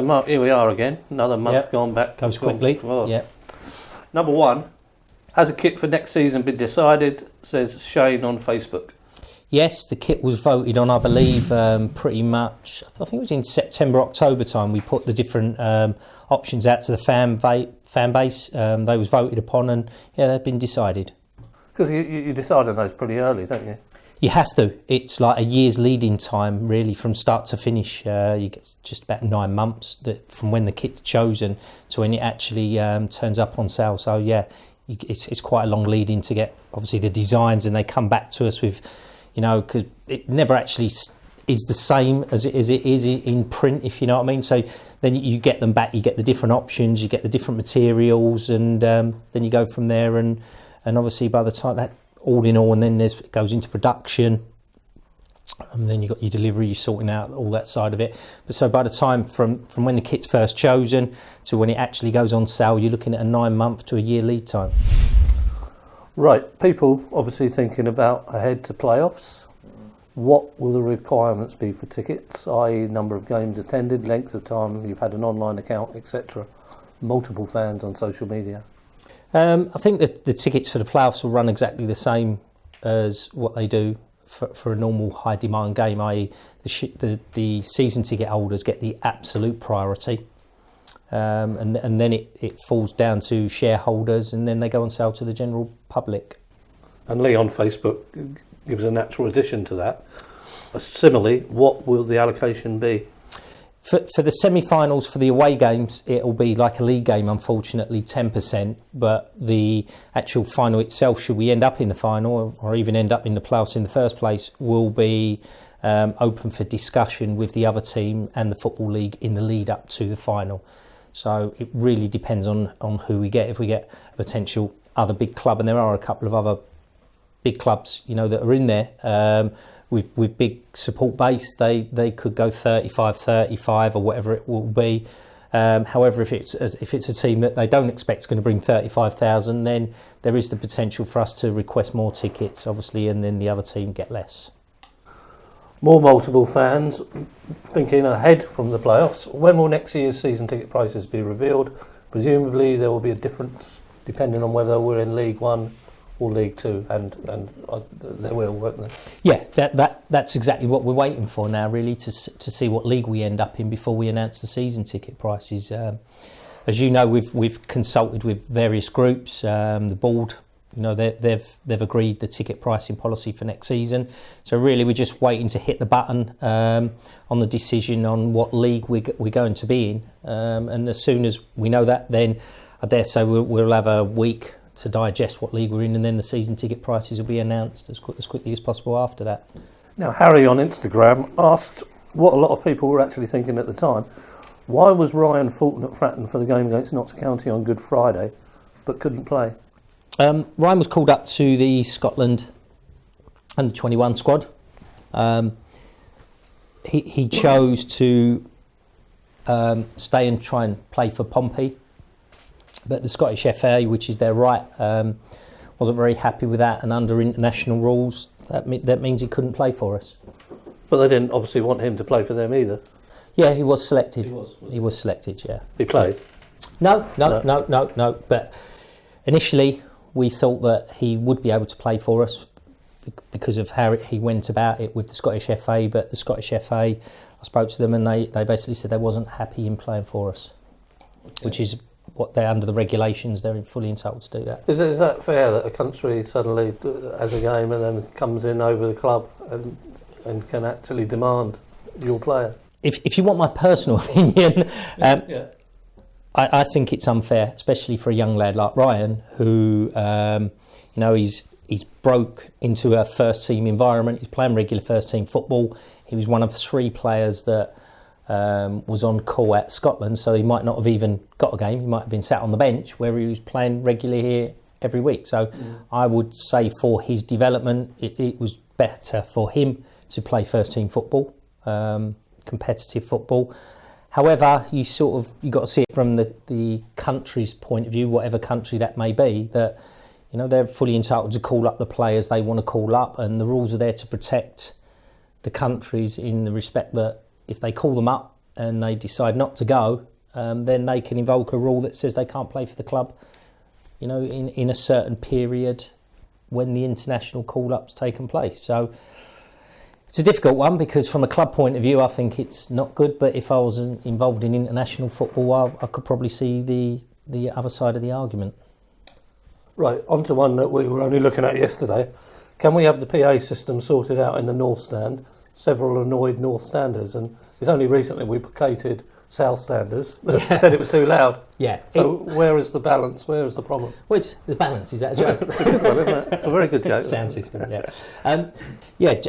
So, Mark, here we are again. Another month gone back. Goes quickly. Well, Yeah. Number one, has a kit for next season been decided? Says Shane on Facebook. Yes, the kit was voted on, I believe, pretty much. I think it was in September, October time. We put the different options out to the fan base. They was voted upon, and they've been decided. Because you decide on those pretty early, don't you? You have to. It's like a year's lead-in time, really, from start to finish. You get just about 9 months from when the kit's chosen to when it actually turns up on sale. So, it's quite a long lead-in to get, obviously, the designs, and they come back to us with, because it never actually is the same as it is in print, if you know what I mean. So then you get them back, you get the different options, you get the different materials, and then you go from there. And obviously, by the time that, all in all, and then it goes into production, and then you've got your delivery, you're sorting out all that side of it. But so by the time from when the kit's first chosen to when it actually goes on sale, you're looking at a 9-month to a year lead time. Right, people obviously thinking about ahead to playoffs. What will the requirements be for tickets, i.e. number of games attended, length of time you've had an online account, etc. Multiple fans on social media. I think that the tickets for the playoffs will run exactly the same as what they do for a normal high demand game, i.e. the season ticket holders get the absolute priority, and then it falls down to shareholders, and then they go on sale to the general public. And Lee on Facebook gives a natural addition to that. Similarly, what will the allocation be? For the semi-finals, for the away games, it'll be like a league game, unfortunately, 10%. But the actual final itself, should we end up in the final or even end up in the playoffs in the first place, will be open for discussion with the other team and the Football League in the lead up to the final. So it really depends on who we get. If we get a potential other big club, and there are a couple of other big clubs, that are in there, with big support base, they could go 35 or whatever it will be. However, if it's a team that they don't expect is going to bring 35,000, then there is the potential for us to request more tickets, obviously, and then the other team get less. More multiple fans thinking ahead from the playoffs. When will next year's season ticket prices be revealed? Presumably there will be a difference depending on whether we're in League One or League Two, and there will, won't there? Yeah, that's exactly what we're waiting for now, really, to see what league we end up in before we announce the season ticket prices. As you know, we've consulted with various groups. The board, they've agreed the ticket pricing policy for next season. So really, we're just waiting to hit the button on the decision on what league we're going to be in. And as soon as we know that, then I dare say we'll have a week to digest what league we're in, and then the season ticket prices will be announced as quickly as possible after that. Now, Harry on Instagram asked what a lot of people were actually thinking at the time. Why was Ryan Fulton at Fratton for the game against Notts County on Good Friday, but couldn't play? Ryan was called up to the Scotland under-21 squad. He chose to stay and try and play for Pompey. But the Scottish FA, which is their right, wasn't very happy with that, and under international rules, that means he couldn't play for us. But they didn't obviously want him to play for them either. Yeah, he was selected. He was selected, yeah. He played? No. But initially, we thought that he would be able to play for us because of how he went about it with the Scottish FA. But the Scottish FA, I spoke to them, and they basically said they wasn't happy in playing for us, which is what they're under the regulations. They're fully entitled to do that. Is that fair that a country suddenly has a game and then comes in over the club and can actually demand your player? If you want my personal opinion, I think it's unfair, especially for a young lad like Ryan, who he's broke into a first team environment. He's playing regular first team football. He was one of 3 players that was on call at Scotland, so he might not have even got a game. He might have been sat on the bench where he was playing regularly here every week. So I would say for his development, it was better for him to play first team football, competitive football. However, you got to see it from the country's point of view, whatever country that may be, that they're fully entitled to call up the players they want to call up, and the rules are there to protect the countries in the respect that if they call them up and they decide not to go, then they can invoke a rule that says they can't play for the club, in a certain period when the international call-up's taken place. So it's a difficult one, because from a club point of view, I think it's not good. But if I was involved in international football, I could probably see the other side of the argument. Right, on to one that we were only looking at yesterday. Can we have the PA system sorted out in the North Stand? Several annoyed North Standers, and it's only recently we placated South Standers that said it was too loud. Yeah. So where is the balance? Where is the problem? Which the balance, is that a joke? It's a good one, isn't it? It's a very good joke. Sound system, yeah.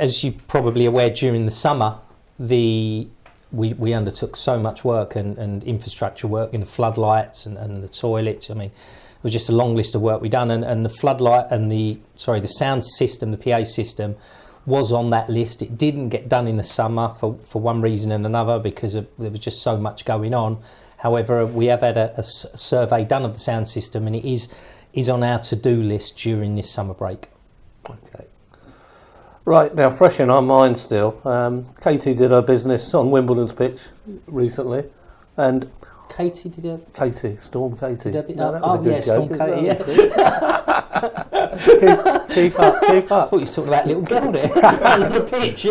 As you're probably aware, during the summer, we undertook so much work and infrastructure work in the floodlights and the toilets. I mean, it was just a long list of work we done, and the floodlight and the sound system, the PA system, was on that list. It didn't get done in the summer for one reason and another, because there was just so much going on. However, we have had a survey done of the sound system, and it is on our to-do list during this summer break. Okay. Right, now fresh in our minds still, Katie did her business on Wimbledon's pitch recently, and Katie did a... Storm Katie. Did No, that was a good Storm joke Katie, keep up. I thought you were talking about little girl there on the pitch.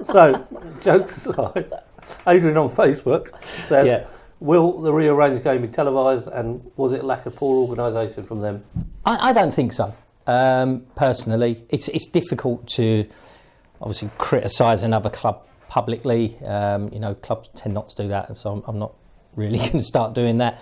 So, jokes aside, Adrian on Facebook says, will the rearranged game be televised, and was it lack of poor organisation from them? I don't think so. Personally, it's difficult to obviously criticise another club publicly. Clubs tend not to do that, and so I'm not really going to start doing that.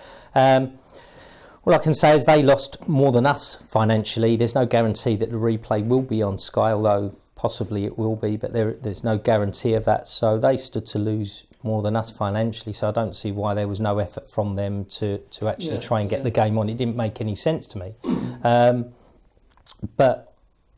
All I can say is they lost more than us financially. There's no guarantee that the replay will be on Sky, although possibly it will be, but there's no guarantee of that. So they stood to lose more than us financially, so I don't see why there was no effort from them to actually try and get the game on. It didn't make any sense to me. But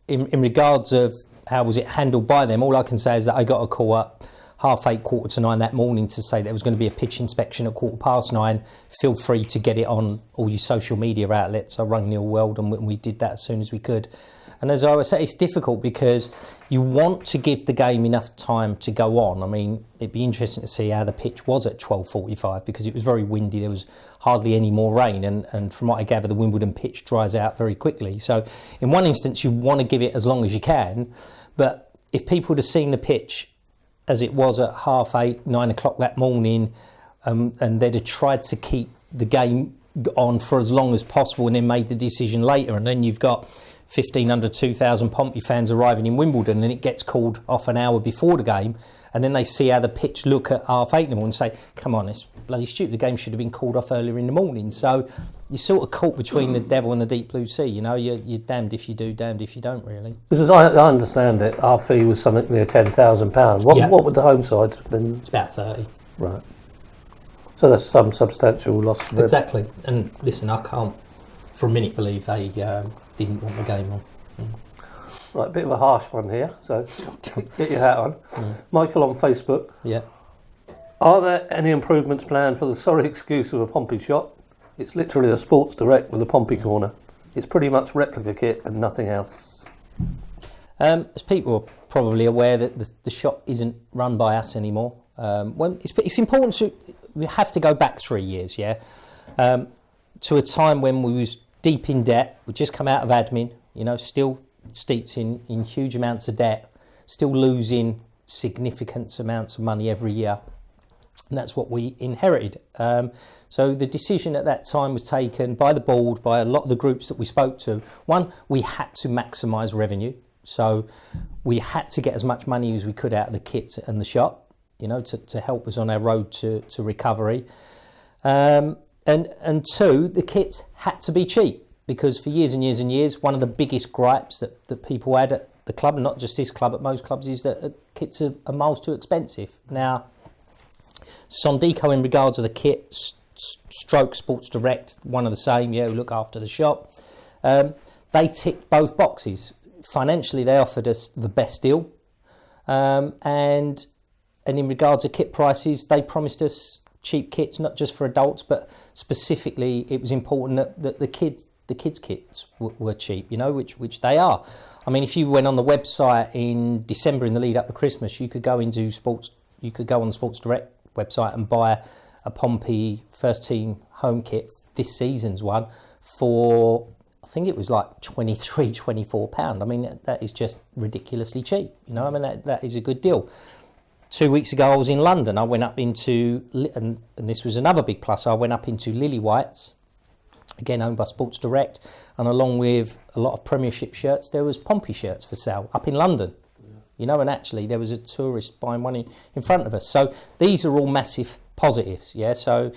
in regards of how was it handled by them, all I can say is that I got a call up 8:30, 8:45 that morning to say there was going to be a pitch inspection at 9:15. Feel free to get it on all your social media outlets. I rang Neil Weld, and we did that as soon as we could. And as I always say, it's difficult because you want to give the game enough time to go on. I mean, it'd be interesting to see how the pitch was at 12:45, because it was very windy. There was hardly any more rain. And from what I gather, the Wimbledon pitch dries out very quickly. So in one instance, you want to give it as long as you can. But if people would have seen the pitch as it was at 8:30, 9 o'clock that morning, and they'd have tried to keep the game on for as long as possible and then made the decision later, and then you've got 1,500, 2,000 Pompey fans arriving in Wimbledon, and it gets called off an hour before the game, and then they see how the pitch look at 8:30 in the morning and say, come on, it's bloody stupid, the game should have been called off earlier in the morning. So you're sort of caught between the devil and the deep blue sea, you're damned if you do, damned if you don't, really. Because I understand it, our fee was something near £10,000. What would the home sides have been? It's about 30. Right. So there's some substantial loss for them. Exactly. And listen, I can't for a minute believe they didn't want the game on. Right, a bit of a harsh one here, so get your hat on. Michael on Facebook. Yeah. Are there any improvements planned for the sorry excuse of a Pompey shot? It's literally a Sports Direct with a Pompey corner. It's pretty much replica kit and nothing else. As people are probably aware that the shop isn't run by us anymore. It's important we have to go back 3 years, to a time when we was deep in debt. We'd just come out of admin, still steeped in huge amounts of debt, still losing significant amounts of money every year. And that's what we inherited. So the decision at that time was taken by the board, by a lot of the groups that we spoke to. One, we had to maximise revenue. So we had to get as much money as we could out of the kit and the shop, to help us on our road to recovery. And two, the kit had to be cheap, because for years and years and years, one of the biggest gripes that people had at the club, and not just this club, at most clubs, is that kits are miles too expensive. Now, Sondico, in regards to the kit, stroke Sports Direct, one of the same, who look after the shop, they ticked both boxes. Financially, they offered us the best deal, and in regards to kit prices, they promised us cheap kits, not just for adults, but specifically it was important that the kids kits were cheap, which they are. I mean, if you went on the website in December in the lead up to Christmas, you could go on Sports Direct website and buy a Pompey first team home kit, this season's one, for I think it was like £23-24. I mean, that is just ridiculously cheap. You know, I mean, that is a good deal. 2 weeks ago, I was in London. I went up into, and this was another big plus, I went up into Lily White's, again owned by Sports Direct, and along with a lot of Premiership shirts, there was Pompey shirts for sale up in London. You know, and actually there was a tourist buying one in front of us. So these are all massive positives, yeah. So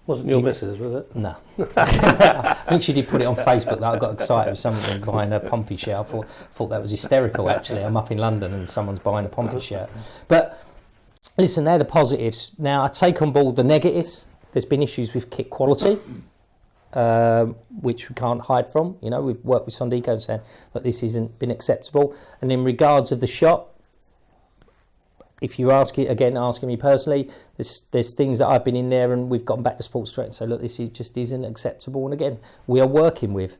wasn't your missus, was it? No. I think she did put it on Facebook that I got excited with someone buying a Pompey shirt. I thought that was hysterical, actually. I'm up in London and someone's buying a Pompey shirt. But listen, they're the positives. Now, I take on board the negatives. There's been issues with kit quality, which we can't hide from. You know, we've worked with Sondico and saying that this hasn't been acceptable. And in regards of the shop, if you asking me personally, there's things that I've been in there and we've gone back to Sports Direct and say, look, just isn't acceptable. And again, we are working with.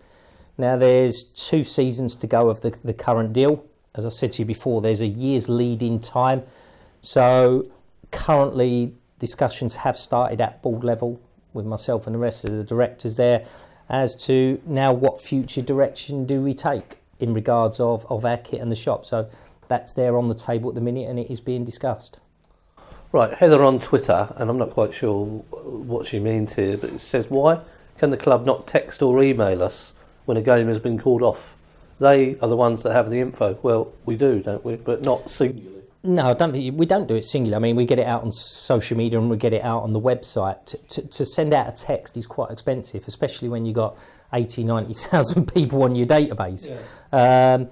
Now, there's 2 seasons to go of the current deal. As I said to you before, there's a year's lead-in time. So currently, discussions have started at board level with myself and the rest of the directors there as to now what future direction do we take in regards of our kit and the shop. So that's there on the table at the minute and it is being discussed. Right, Heather on Twitter, and I'm not quite sure what she means here, but it says, why can the club not text or email us when a game has been called off? They are the ones that have the info. Well, we do, don't we? But not singularly. No, we don't do it singular. I mean, we get it out on social media and we get it out on the website. To send out a text is quite expensive, especially when you've got 90,000 people on your database. Yeah.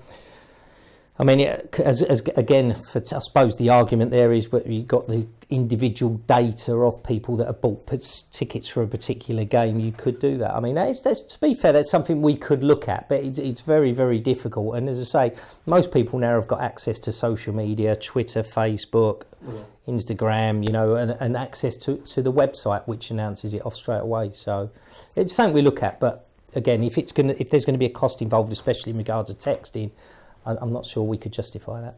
I mean, again, I suppose the argument there is that you've got the individual data of people that have bought tickets for a particular game. You could do that. I mean, to be fair, that's something we could look at, but it's very, very difficult. And as I say, most people now have got access to social media, Twitter, Facebook, Instagram, you know, and access to the website, which announces it off straight away. So it's something we look at. But again, if there's going to be a cost involved, especially in regards to texting, I'm not sure we could justify that.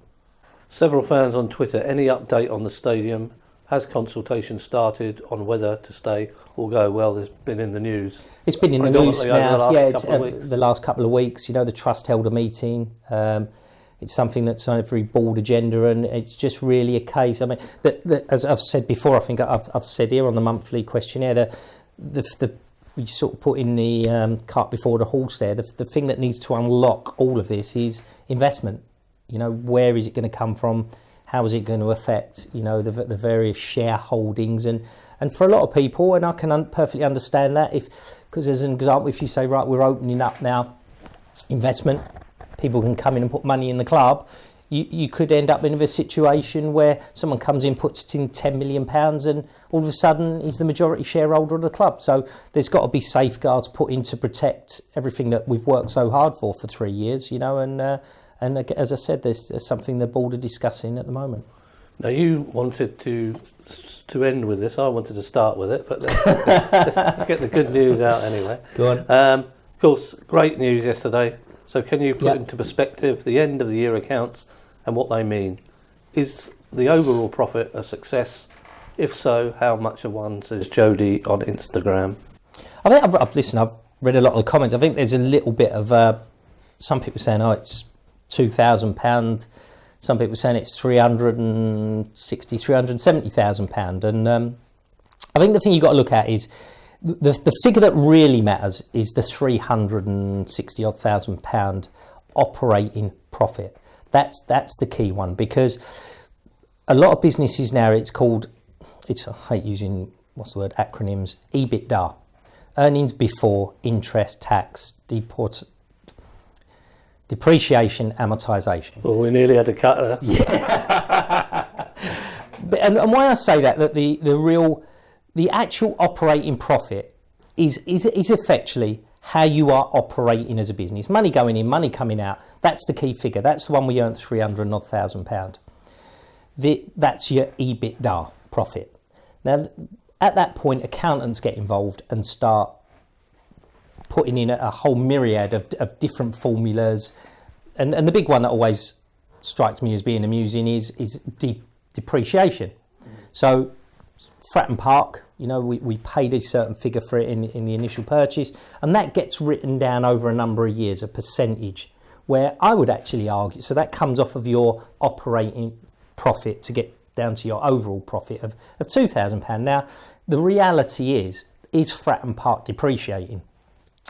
Several fans on Twitter, any update on the stadium? Has consultation started on whether to stay or go? Well, it's been in the news. It's been in the news now. The last couple of weeks. You know, the trust held a meeting. It's something that's on every board agenda, and it's just really a case. I mean, as I've said before, I think I've said here on the monthly questionnaire, we sort of put in the cart before the horse there. The thing that needs to unlock all of this is investment. You know, where is it going to come from? How is it going to affect, you know, the various shareholdings? And for a lot of people, and I can perfectly understand that, because as an example, if you say, right, we're opening up now investment, people can come in and put money in the club, you could end up in a situation where someone comes in, puts in £10 million, and all of a sudden he's the majority shareholder of the club. So there's got to be safeguards put in to protect everything that we've worked so hard for 3 years, you know, and as I said, there's something the board are discussing at the moment. Now, you wanted to end with this. I wanted to start with it, but let's get the good news out anyway. Go on. Of course, great news yesterday. So can you put into perspective the end of the year accounts and what they mean? Is the overall profit a success? If so, how much of one, says Jody on Instagram? I think I've read a lot of the comments. I think there's a little bit of some people saying, oh, it's £2,000. Some people saying it's £370,000. And I think the thing you've got to look at is the figure that really matters is the £360,000 operating profit. That's the key one, because a lot of businesses now, I hate using, acronyms, EBITDA, earnings before interest, tax, depreciation, amortisation. Well, we nearly had to cut her. Yeah. and why I say that the actual operating profit is effectively how you are operating as a business. Money going in, money coming out. That's the key figure. That's the one we earned £300,000. That's your EBITDA profit. Now, at that point, accountants get involved and start putting in a whole myriad of different formulas. And the big one that always strikes me as being amusing is depreciation. So Fratton Park, you know, we paid a certain figure for it in the initial purchase, and that gets written down over a number of years, a percentage, where I would actually argue, so that comes off of your operating profit to get down to your overall profit of £2,000. Now, the reality is Fratton Park depreciating?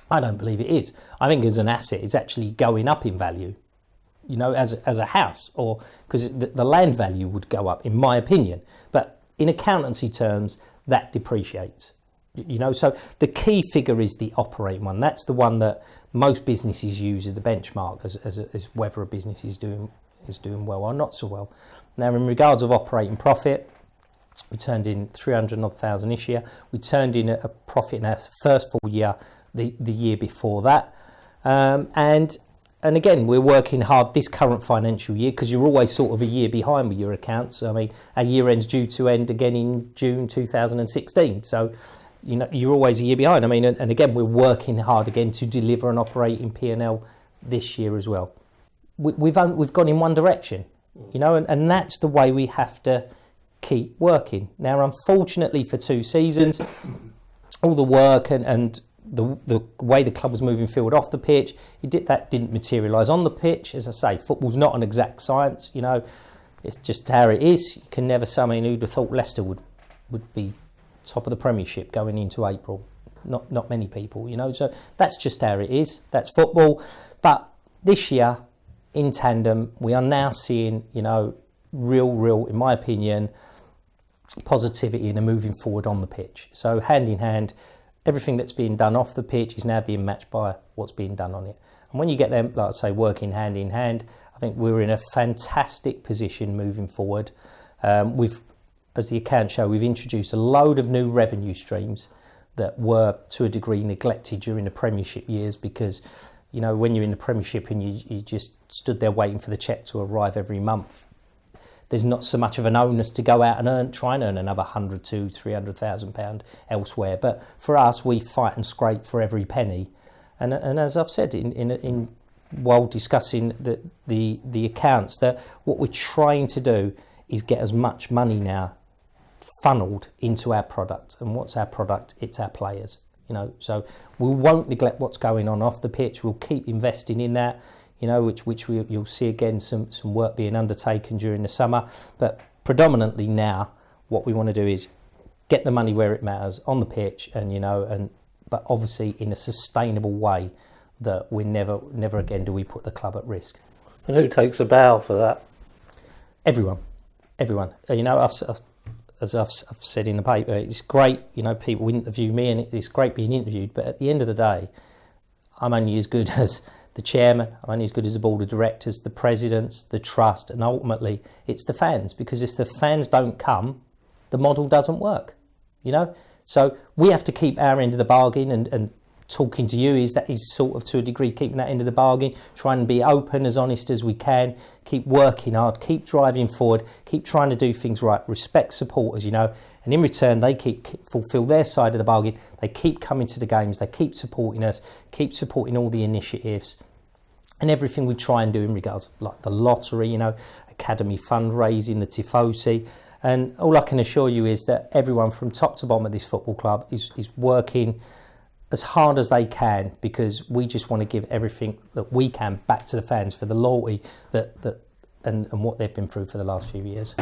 I don't believe it is. I think as an asset, it's actually going up in value, you know, as a house, or because the land value would go up, in my opinion. But in accountancy terms, that depreciates. You know, so the key figure is the operating one. That's the one that most businesses use as the benchmark as whether a business is doing well or not so well. Now, in regards of operating profit, we turned in 300,000 this year. We turned in a profit in our first full year, the year before that, and again, we're working hard this current financial year, because you're always sort of a year behind with your accounts. I mean, our year end's due to end again in June 2016. So, you know, you're always a year behind. I mean, and again, we're working hard again to deliver an operating P&L this year as well. We've gone in one direction, you know, and that's the way we have to keep working. Now, unfortunately for 2 seasons, all the work and the way the club was moving forward off the pitch, that didn't materialise on the pitch. As I say, football's not an exact science, you know, it's just how it is. You can never say, I mean, who'd have thought Leicester would be top of the Premiership going into April? Not many people, you know, so that's just how it is. That's football. But this year, in tandem, we are now seeing, you know, real, in my opinion, positivity and a moving forward on the pitch. So hand in hand, everything that's being done off the pitch is now being matched by what's being done on it. And when you get them, like I say, working hand in hand, I think we're in a fantastic position moving forward. As the accounts show, we've introduced a load of new revenue streams that were to a degree neglected during the Premiership years, because, you know, when you're in the Premiership and you just stood there waiting for the cheque to arrive every month, there's not so much of an onus to go out and try and earn another £100,000 to £300,000 elsewhere. But for us, we fight and scrape for every penny. And as I've said while discussing the accounts, that what we're trying to do is get as much money now funneled into our product. And what's our product? It's our players. You know, so we won't neglect what's going on off the pitch. We'll keep investing in that, you know, which you'll see again some work being undertaken during the summer. But predominantly now, what we want to do is get the money where it matters on the pitch, and, you know, but obviously in a sustainable way, that we never again do we put the club at risk. And who takes a bow for that? Everyone. You know, as I've said in the paper, it's great, you know, people interview me, and it's great being interviewed, but at the end of the day, I'm only as good as the chairman, I'm only as good as the board of directors, the presidents, the trust, and ultimately it's the fans, because if the fans don't come, the model doesn't work, you know. So we have to keep our end of the bargain, and talking to you is sort of to a degree keeping that end of the bargain, trying to be open, as honest as we can, keep working hard, keep driving forward, keep trying to do things right, respect supporters, you know, and in return they fulfil their side of the bargain. They keep coming to the games, they keep supporting us, keep supporting all the initiatives and everything we try and do in regards like the lottery, you know, academy fundraising, the Tifosi. And all I can assure you is that everyone from top to bottom of this football club is working as hard as they can, because we just want to give everything that we can back to the fans for the loyalty and what they've been through for the last few years.